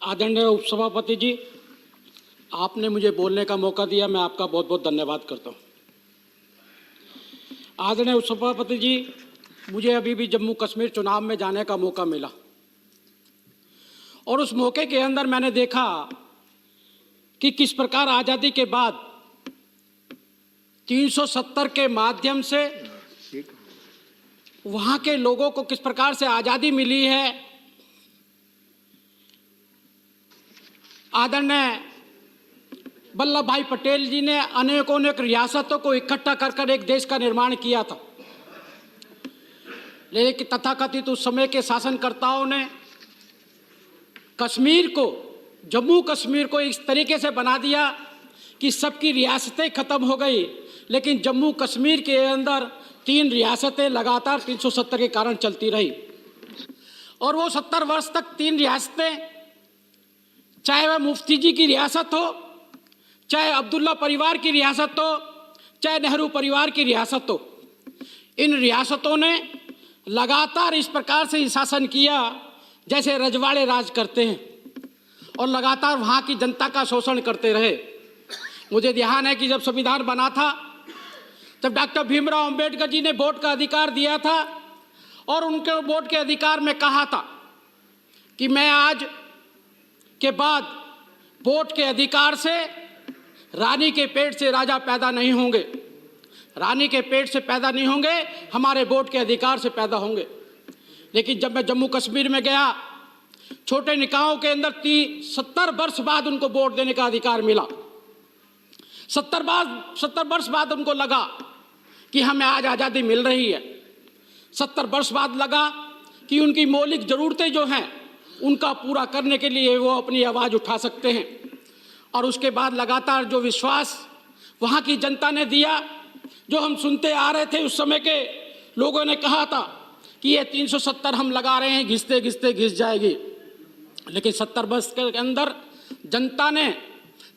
आदरणीय उपसभापति जी, आपने मुझे बोलने का मौका दिया, मैं आपका बहुत बहुत धन्यवाद करता हूँ। आदरणीय उपसभापति जी, मुझे अभी भी जम्मू कश्मीर चुनाव में जाने का मौका मिला और उस मौके के अंदर मैंने देखा कि किस प्रकार आज़ादी के बाद 370 के माध्यम से वहाँ के लोगों को किस प्रकार से आज़ादी मिली है। आदरणीय वल्लभ भाई पटेल जी ने अनेकों रियासतों को इकट्ठा कर एक देश का निर्माण किया था, लेकिन तथाकथित उस समय के शासनकर्ताओं ने कश्मीर को, जम्मू कश्मीर को इस तरीके से बना दिया कि सबकी रियासतें खत्म हो गई, लेकिन जम्मू कश्मीर के अंदर 3 रियासतें लगातार 370 के कारण चलती रही। और वो 70 वर्ष तक 3 रियासतें, चाहे वह मुफ्ती जी की रियासत हो, चाहे अब्दुल्ला परिवार की रियासत हो, चाहे नेहरू परिवार की रियासत हो, इन रियासतों ने लगातार इस प्रकार से शासन किया जैसे रजवाड़े राज करते हैं और लगातार वहाँ की जनता का शोषण करते रहे। मुझे ध्यान है कि जब संविधान बना था तब डॉक्टर भीमराव अंबेडकर जी ने वोट का अधिकार दिया था और उनके वोट के अधिकार में कहा था कि मैं आज के बाद वोट के अधिकार से रानी के पेट से राजा पैदा नहीं होंगे, रानी के पेट से पैदा नहीं होंगे, हमारे वोट के अधिकार से पैदा होंगे। लेकिन जब मैं जम्मू कश्मीर में गया, छोटे निकायों के अंदर 70 वर्ष बाद उनको वोट देने का अधिकार मिला। 70 वर्ष बाद उनको लगा कि हमें आज आज़ादी मिल रही है। 70 वर्ष बाद लगा कि उनकी मौलिक ज़रूरतें जो हैं उनका पूरा करने के लिए वो अपनी आवाज़ उठा सकते हैं। और उसके बाद लगातार जो विश्वास वहाँ की जनता ने दिया, जो हम सुनते आ रहे थे, उस समय के लोगों ने कहा था कि ये 370 हम लगा रहे हैं, घिसते घिसते घिस जाएगी। लेकिन 70 वर्ष के अंदर जनता ने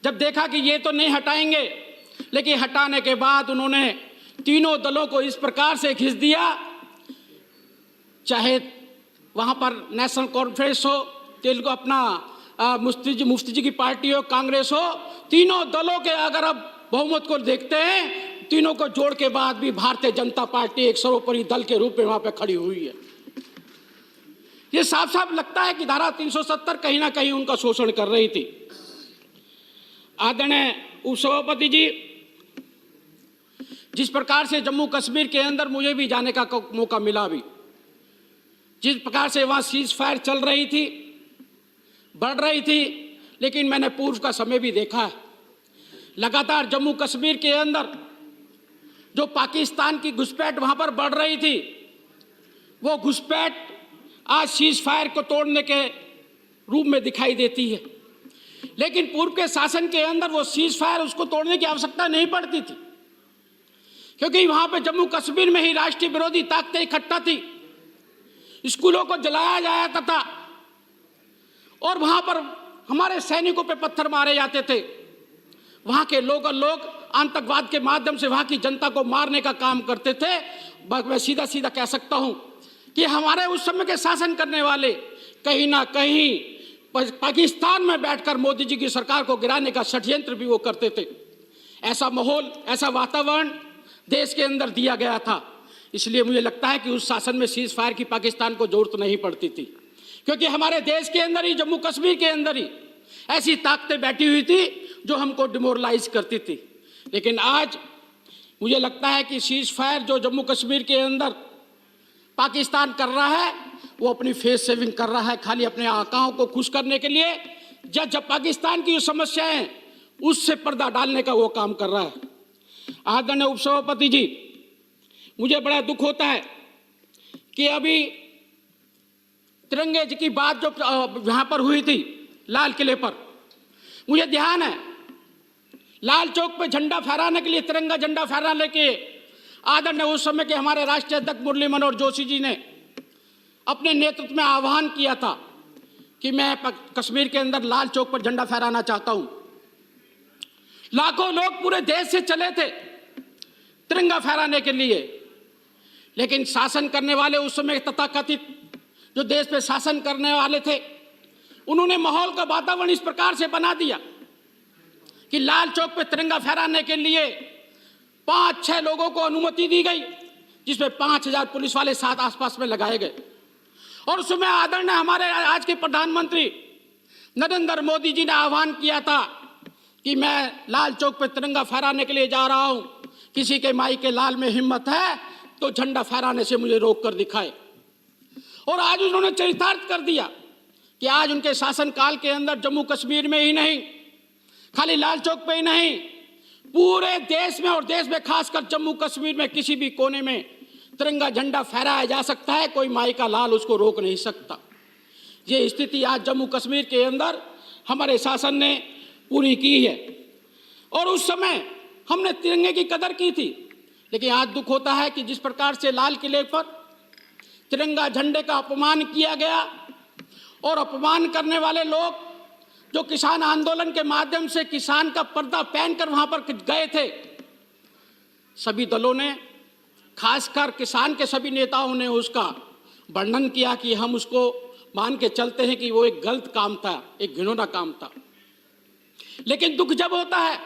जब देखा कि ये तो नहीं हटाएंगे, लेकिन हटाने के बाद उन्होंने तीनों दलों को इस प्रकार से घिस दिया, चाहे वहाँ पर नेशनल कॉन्फ्रेंस हो, तेलुगु अपना मुफ्ती जी की पार्टी हो, कांग्रेस हो, तीनों दलों के अगर अब बहुमत को देखते हैं, तीनों को जोड़ के बाद भी भारतीय जनता पार्टी एक सर्वोपरि दल के रूप में वहाँ पे खड़ी हुई है। ये साफ साफ लगता है कि धारा 370 कहीं ना कहीं उनका शोषण कर रही थी। आदरणीय उपसभापति जी, जिस प्रकार से जम्मू कश्मीर के अंदर मुझे भी जाने का मौका मिला, भी जिस प्रकार से वहाँ सीज फायर चल रही थी, बढ़ रही थी, लेकिन मैंने पूर्व का समय भी देखा है। लगातार जम्मू कश्मीर के अंदर जो पाकिस्तान की घुसपैठ वहाँ पर बढ़ रही थी, वो घुसपैठ आज सीज फायर को तोड़ने के रूप में दिखाई देती है। लेकिन पूर्व के शासन के अंदर वो सीज फायर, उसको तोड़ने की आवश्यकता नहीं पड़ती थी, क्योंकि वहाँ पे जम्मू कश्मीर में ही राष्ट्रीय विरोधी ताकतें इकट्ठा थी, स्कूलों को जलाया जाता था और वहाँ पर हमारे सैनिकों पे पत्थर मारे जाते थे। वहाँ के लोग आतंकवाद के माध्यम से वहाँ की जनता को मारने का काम करते थे। मैं सीधा सीधा कह सकता हूँ कि हमारे उस समय के शासन करने वाले कहीं ना कहीं पाकिस्तान में बैठकर मोदी जी की सरकार को गिराने का षड्यंत्र भी वो करते थे। ऐसा माहौल, ऐसा वातावरण देश के अंदर दिया गया था। इसलिए मुझे लगता है कि उस शासन में सीज फायर की पाकिस्तान को जरूरत नहीं पड़ती थी, क्योंकि हमारे देश के अंदर ही, जम्मू कश्मीर के अंदर ही ऐसी ताकतें बैठी हुई थी जो हमको डिमोरलाइज करती थी। लेकिन आज मुझे लगता है कि सीज फायर जो जम्मू कश्मीर के अंदर पाकिस्तान कर रहा है, वो अपनी फेस सेविंग कर रहा है, खाली अपने आकाओं को खुश करने के लिए। जब पाकिस्तान की जो समस्याएं हैं उससे पर्दा डालने का वो काम कर रहा है। आदरणीय उपसभापति जी, मुझे बड़ा दुख होता है कि अभी तिरंगे जी की बात जो यहाँ पर हुई थी लाल किले पर, मुझे ध्यान है लाल चौक पे झंडा फहराने के लिए, तिरंगा झंडा फहराने के आदरणीय उस समय के हमारे राष्ट्रीय अध्यक्ष मुरली मनोहर जोशी जी ने अपने नेतृत्व में आह्वान किया था कि मैं कश्मीर के अंदर लाल चौक पर झंडा फहराना चाहता हूं। लाखों लोग पूरे देश से चले थे तिरंगा फहराने के लिए, लेकिन शासन करने वाले उस समय तथाकथित जो देश पे शासन करने वाले थे, उन्होंने माहौल का वातावरण इस प्रकार से बना दिया कि लाल चौक पे तिरंगा फहराने के लिए 5-6 लोगों को अनुमति दी गई, जिसमें 5000 पुलिस वाले साथ आसपास में लगाए गए। और उसमें आदरणीय हमारे आज के प्रधानमंत्री नरेंद्र मोदी जी ने आह्वान किया था कि मैं लाल चौक पे तिरंगा फहराने के लिए जा रहा हूं, किसी के माई के लाल में हिम्मत है तो झंडा फहराने से मुझे रोक कर दिखाए। और आज उन्होंने चरितार्थ कर दिया कि आज उनके शासनकाल के अंदर जम्मू कश्मीर में ही नहीं, खाली लाल चौक पे ही नहीं, पूरे देश में और देश में खासकर जम्मू कश्मीर में किसी भी कोने में तिरंगा झंडा फहराया जा सकता है, कोई माई का लाल उसको रोक नहीं सकता। ये स्थिति आज जम्मू कश्मीर के अंदर हमारे शासन ने पूरी की है। और उस समय हमने तिरंगे की कदर की थी, लेकिन आज दुख होता है कि जिस प्रकार से लाल किले पर तिरंगा झंडे का अपमान किया गया, और अपमान करने वाले लोग जो किसान आंदोलन के माध्यम से किसान का पर्दा पहनकर वहां पर गए थे, सभी दलों ने, खासकर किसान के सभी नेताओं ने उसका वर्णन किया कि हम उसको मान के चलते हैं कि वो एक गलत काम था, एक घिनौना काम था। लेकिन दुख जब होता है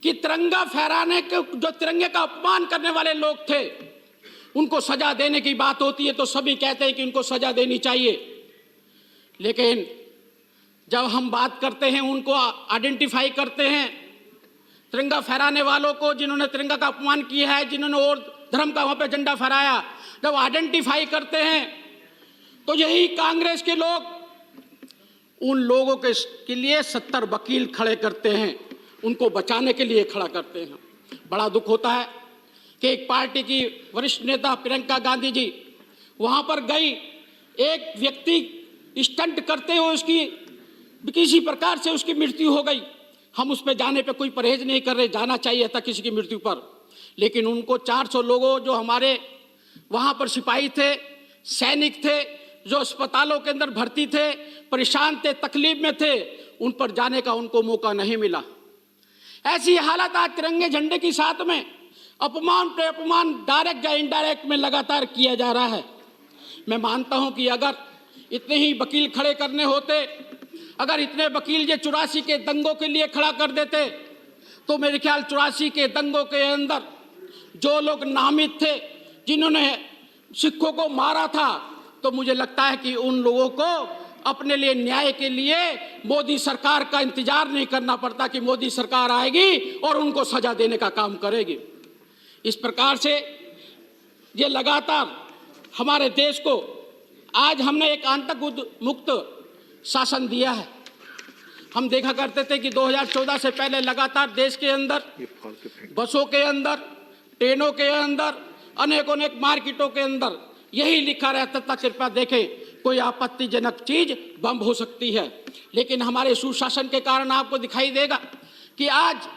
कि तिरंगा फहराने के जो तिरंगे का अपमान करने वाले लोग थे उनको सजा देने की बात होती है तो सभी कहते हैं कि उनको सजा देनी चाहिए। लेकिन जब हम बात करते हैं, उनको आइडेंटिफाई करते हैं, तिरंगा फहराने वालों को जिन्होंने तिरंगा का अपमान किया है, जिन्होंने और धर्म का वहां पे झंडा फहराया, जब आइडेंटिफाई करते हैं तो यही कांग्रेस के लोग उन लोगों के लिए 70 वकील खड़े करते हैं, उनको बचाने के लिए खड़ा करते हैं। बड़ा दुख होता है कि एक पार्टी की वरिष्ठ नेता प्रियंका गांधी जी वहां पर गई, एक व्यक्ति स्टंट करते हुए उसकी किसी प्रकार से उसकी मृत्यु हो गई। हम उस पर जाने पे कोई परहेज नहीं कर रहे, जाना चाहिए था किसी की मृत्यु पर, लेकिन उनको 400 लोगों जो हमारे वहां पर सिपाही थे, सैनिक थे, जो अस्पतालों के अंदर भर्ती थे, परेशान थे, तकलीफ में थे, उन पर जाने का उनको मौका नहीं मिला। ऐसी हालत आज तिरंगे झंडे के साथ में अपमान पे अपमान डायरेक्ट या इनडायरेक्ट में लगातार किया जा रहा है। मैं मानता हूं कि अगर इतने ही वकील खड़े करने होते, अगर इतने वकील ये 84 के दंगों के लिए खड़ा कर देते, तो मेरे ख्याल 84 के दंगों के अंदर जो लोग नामित थे, जिन्होंने सिखों को मारा था, तो मुझे लगता है कि उन लोगों को अपने लिए न्याय के लिए मोदी सरकार का इंतजार नहीं करना पड़ता कि मोदी सरकार आएगी और उनको सजा देने का काम करेगी। इस प्रकार से ये लगातार हमारे देश को आज हमने एक आतंक मुक्त शासन दिया है। हम देखा करते थे कि 2014 से पहले लगातार देश के अंदर बसों के अंदर, ट्रेनों के अंदर, अनेक मार्केटों के अंदर यही लिखा रहता था, कृपया देखें, कोई आपत्तिजनक चीज बम हो सकती है। लेकिन हमारे सुशासन के कारण आपको दिखाई देगा कि आज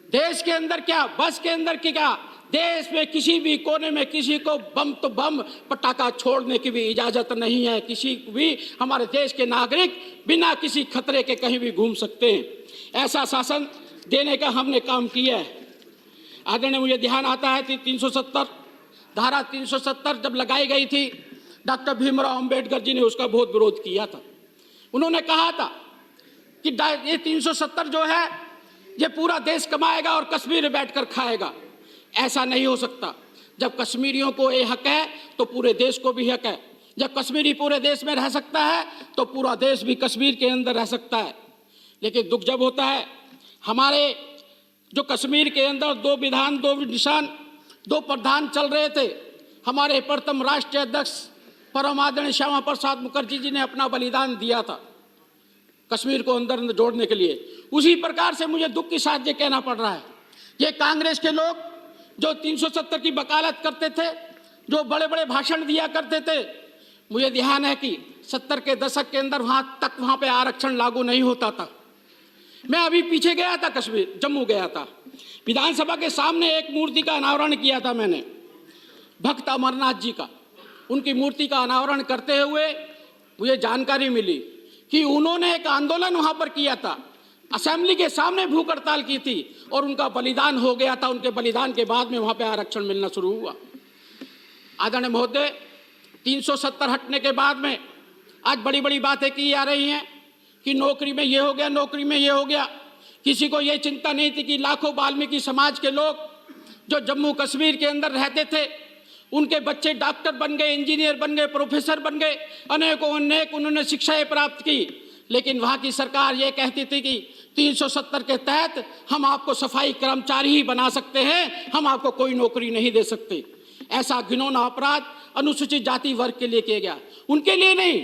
देश के अंदर क्या, बस के अंदर क्या, देश में किसी भी कोने में किसी को बम तो बम पटाखा छोड़ने की भी इजाजत नहीं है। किसी भी हमारे देश के नागरिक बिना किसी खतरे के कहीं भी घूम सकते हैं। ऐसा शासन देने का हमने काम किया है। आदरणीय, मुझे ध्यान आता है कि 370 धारा 370 जब लगाई गई थी, डॉक्टर भीमराव अंबेडकर जी ने उसका बहुत विरोध किया था। उन्होंने कहा था कि ये 370 जो है ये पूरा देश कमाएगा और कश्मीर में बैठकर खाएगा। ऐसा नहीं हो सकता। जब कश्मीरियों को ये हक है तो पूरे देश को भी हक है। जब कश्मीरी पूरे देश में रह सकता है तो पूरा देश भी कश्मीर के अंदर रह सकता है। लेकिन दुख जब होता है, हमारे जो कश्मीर के अंदर 2 विधान 2 निशान 2 प्रधान चल रहे थे, हमारे प्रथम राष्ट्रीय अध्यक्ष परम आदरणीय श्यामा प्रसाद मुखर्जी जी ने अपना बलिदान दिया था कश्मीर को अंदर जोड़ने के लिए। उसी प्रकार से मुझे दुख के साथ ये कहना पड़ रहा है, ये कांग्रेस के लोग जो 370 की वकालत करते थे, जो बड़े बड़े भाषण दिया करते थे, मुझे ध्यान है कि 70 के दशक के अंदर वहाँ पे आरक्षण लागू नहीं होता था। मैं अभी पीछे गया था, कश्मीर जम्मू गया था, विधानसभा के सामने एक मूर्ति का अनावरण किया था मैंने, भक्त अमरनाथ जी का। उनकी मूर्ति का अनावरण करते हुए मुझे जानकारी मिली कि उन्होंने एक आंदोलन वहाँ पर किया था, असेंबली के सामने भूख हड़ताल की थी और उनका बलिदान हो गया था। उनके बलिदान के बाद में वहाँ पे आरक्षण मिलना शुरू हुआ। आदरणीय महोदय, 370 हटने के बाद में आज बड़ी बड़ी बातें की जा रही हैं कि नौकरी में ये हो गया, नौकरी में ये हो गया। किसी को ये चिंता नहीं थी कि लाखों वाल्मीकि समाज के लोग जो जम्मू कश्मीर के अंदर रहते थे, उनके बच्चे डॉक्टर बन गए, इंजीनियर बन गए, प्रोफेसर बन गए, अनेकों अनेक उन्होंने शिक्षाएं प्राप्त की। लेकिन वहाँ की सरकार ये कहती थी कि 370 के तहत हम आपको सफाई कर्मचारी ही बना सकते हैं, हम आपको कोई नौकरी नहीं दे सकते। ऐसा घिनौना अपराध अनुसूचित जाति वर्ग के लिए किया गया, उनके लिए नहीं,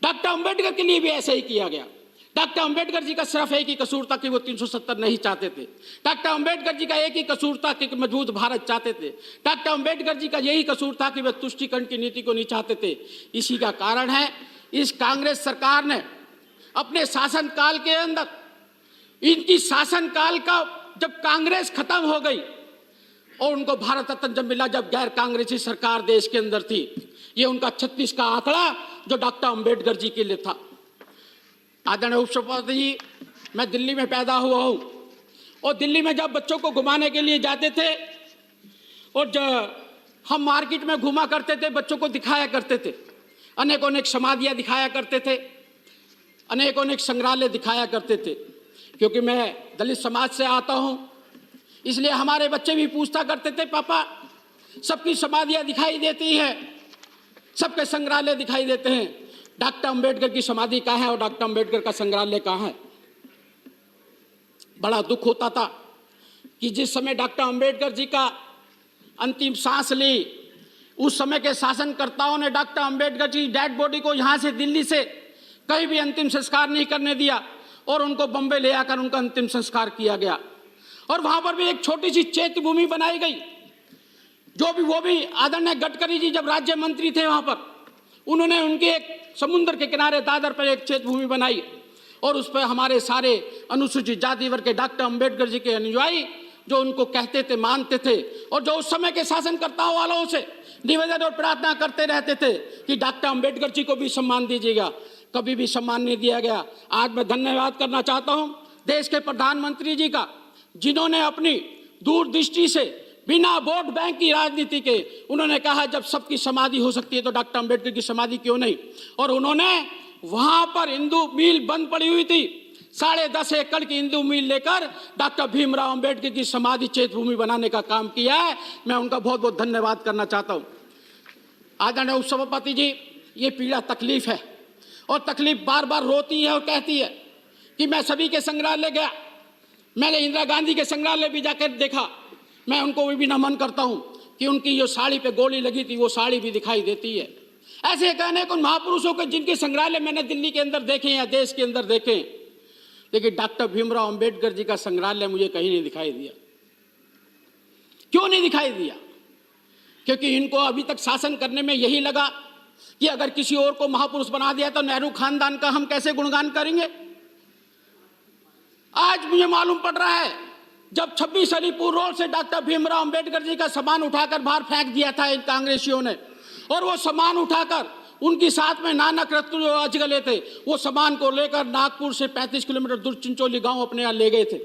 डॉक्टर अंबेडकर के लिए भी ऐसा ही किया गया। डॉक्टर अंबेडकर जी का सिर्फ एक ही कसूर था कि वो 370 नहीं चाहते थे। डॉक्टर अंबेडकर जी का एक ही कसूर था कि मजबूत भारत चाहते थे। डॉक्टर अंबेडकर जी का यही कसूर था कि वे तुष्टीकरण की नीति को नहीं चाहते थे। इसी का कारण है इस कांग्रेस सरकार ने अपने शासनकाल के अंदर, इनकी शासनकाल का जब कांग्रेस खत्म हो गई और उनको भारत रत्न जब मिला, जब गैर कांग्रेसी सरकार देश के अंदर थी, ये उनका 36 का आंकड़ा जो डॉक्टर अंबेडकर जी के लिए था। आदरणीय उपसभापति जी, मैं दिल्ली में पैदा हुआ हूँ और दिल्ली में जब बच्चों को घुमाने के लिए जाते थे और जब हम मार्केट में घुमा करते थे, बच्चों को दिखाया करते थे, अनेकों अनेक समाधियाँ दिखाया करते थे, अनेकों अनेक संग्रहालय दिखाया करते थे। क्योंकि मैं दलित समाज से आता हूँ, इसलिए हमारे बच्चे भी पूछता करते थे, पापा सबकी समाधियाँ दिखाई देती हैं, सबके संग्रहालय दिखाई देते हैं, डॉक्टर अंबेडकर की समाधि कहाँ है और डॉक्टर अंबेडकर का संग्रहालय कहाँ है। बड़ा दुख होता था कि जिस समय डॉक्टर अंबेडकर जी का अंतिम सांस ली, उस समय के शासनकर्ताओं ने doctor Ambedkar ji dead body को यहाँ से, दिल्ली से कहीं भी अंतिम संस्कार नहीं करने दिया और उनको बम्बई ले आकर उनका अंतिम संस्कार किया गया। और वहाँ पर भी एक छोटी सी चैत्य भूमि बनाई गई, वो भी आदरणीय गडकरी जी जब राज्य मंत्री थे, वहाँ पर उन्होंने उनके एक समुद्र के किनारे दादर पर एक चैत्य भूमि बनाई और उस पर हमारे सारे अनुसूचित जाति वर्ग के डॉक्टर अंबेडकर जी के अनुयायी जो उनको कहते थे, मानते थे और जो उस समय के शासनकर्ताओं वालों से निवेदन और प्रार्थना करते रहते थे कि डॉक्टर अंबेडकर जी को भी सम्मान दीजिएगा, कभी भी सम्मान नहीं दिया गया। आज मैं धन्यवाद करना चाहता हूं देश के प्रधानमंत्री जी का, जिन्होंने अपनी दूरदृष्टि से बिना वोट बैंक की राजनीति के उन्होंने कहा जब सबकी समाधि हो सकती है तो डॉक्टर अंबेडकर की समाधि क्यों नहीं। और उन्होंने वहां पर हिंदू मिल बंद पड़ी हुई थी, 10.5 एकड़ की हिंदू मिल लेकर डॉक्टर भीमराव अंबेडकर की समाधि चैत्य भूमि बनाने का काम किया है। मैं उनका बहुत बहुत धन्यवाद करना चाहता हूँ। आदरणीय उपसभापति जी, ये पीड़ा तकलीफ है और तकलीफ बार बार रोती है और कहती है कि मैं सभी के संग्रहालय गया, मैंने इंदिरा गांधी के संग्रहालय भी जाकर देखा, मैं उनको भी नमन करता हूं कि उनकी जो साड़ी पे गोली लगी थी वो साड़ी भी दिखाई देती है। ऐसे कहने को महापुरुषों के जिनके संग्रहालय मैंने दिल्ली के अंदर देखे या देश के अंदर देखे, लेकिन डॉक्टर भीमराव अंबेडकर जी का संग्रहालय मुझे कहीं नहीं दिखाई दिया। क्यों नहीं दिखाई दिया? क्योंकि इनको अभी तक शासन करने में यही लगा कि अगर किसी और को महापुरुष बना दिया तो नेहरू खानदान का हम कैसे गुणगान करेंगे। आज मुझे मालूम पड़ रहा है जब 26 अलीपुर रोड से डॉक्टर भीमराव अंबेडकर जी का सामान उठाकर बाहर फेंक दिया था इन कांग्रेसियों ने, और वो सामान उठाकर उनकी साथ में नानक रत्न जो अजगले थे वो सामान को लेकर नागपुर से 35 किलोमीटर दूर चिंचोली गांव अपने यहाँ ले गए थे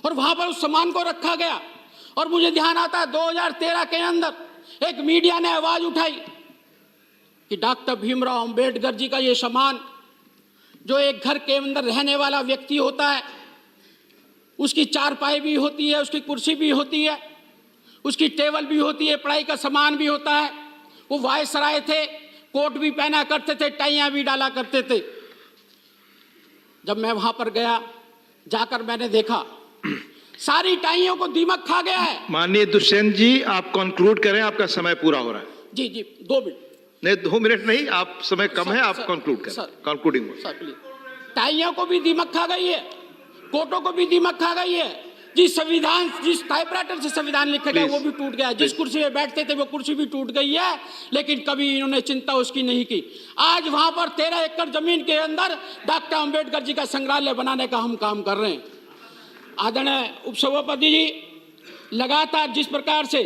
और वहां पर उस सामान को रखा गया। और मुझे ध्यान आता है 2013 के अंदर एक मीडिया ने आवाज उठाई कि डॉक्टर भीमराव अंबेडकर जी का ये सामान, जो एक घर के अंदर रहने वाला व्यक्ति होता है, उसकी चारपाई भी होती है, उसकी कुर्सी भी होती है, उसकी टेबल भी होती है, पढ़ाई का सामान भी होता है। वो वायसराय थे, कोट भी पहना करते थे, टाइयां भी डाला करते थे। जब मैं वहां पर गया, जाकर मैंने देखा सारी टाइयों को दीमक खा गया है। माननीय दुष्यंत जी, आप कंक्लूड करें, आपका समय पूरा हो रहा है। जी जी, 2 मिनट नहीं, 2 मिनट नहीं, आप समय कम है, आप कंक्लूड करें। Concluding sir please. टाइयों को भी दीमक खा गई है, कोटों को भी दीमक खा गई है। जिस संविधान, जिस टाइपराइटर से संविधान लिखा गया वो भी टूट गया, जिस कुर्सी में बैठते थे वो कुर्सी भी टूट गई है, लेकिन कभी इन्होंने चिंता उसकी नहीं की। आज वहां पर 13 एकड़ जमीन के अंदर डॉक्टर अंबेडकर जी का संग्रहालय बनाने का हम काम कर रहे हैं। आदरणीय उपसभापति जी, लगातार जिस प्रकार से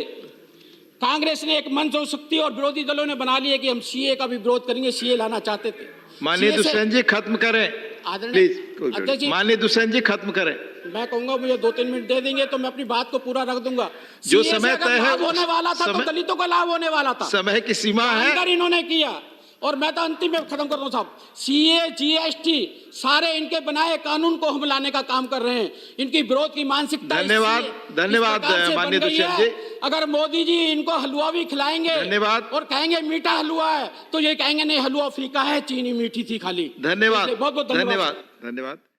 कांग्रेस ने एक मंच हो सकती और विरोधी दलों ने बना लिया कि हम सीए का भी विरोध करेंगे, सीए लाना चाहते थे। माननीय दुष्यंत जी खत्म करें प्लीज। माननीय दुष्यंत जी खत्म करें। मैं कहूंगा मुझे 2-3 मिनट दे देंगे तो मैं अपनी बात को पूरा रख दूंगा। जो समय तय है होने वाला था तो दलितों का लाभ होने वाला था, समय की सीमा है। इन्होंने किया और मैं तो अंतिम में खत्म कर रहा हूं साहब, सीए जीएसटी सारे इनके बनाए कानून को हम लाने का काम कर रहे हैं। इनकी विरोध की मानसिकता धन्यवाद, धन्यवाद माननीय दुष्यंत जी। अगर मोदी जी इनको हलवा भी खिलाएंगे धन्यवाद और कहेंगे मीठा हलवा है, तो ये कहेंगे नहीं हलवा फीका है, चीनी मीठी थी खाली। धन्यवाद बहुत बहुत धन्यवाद धन्यवाद।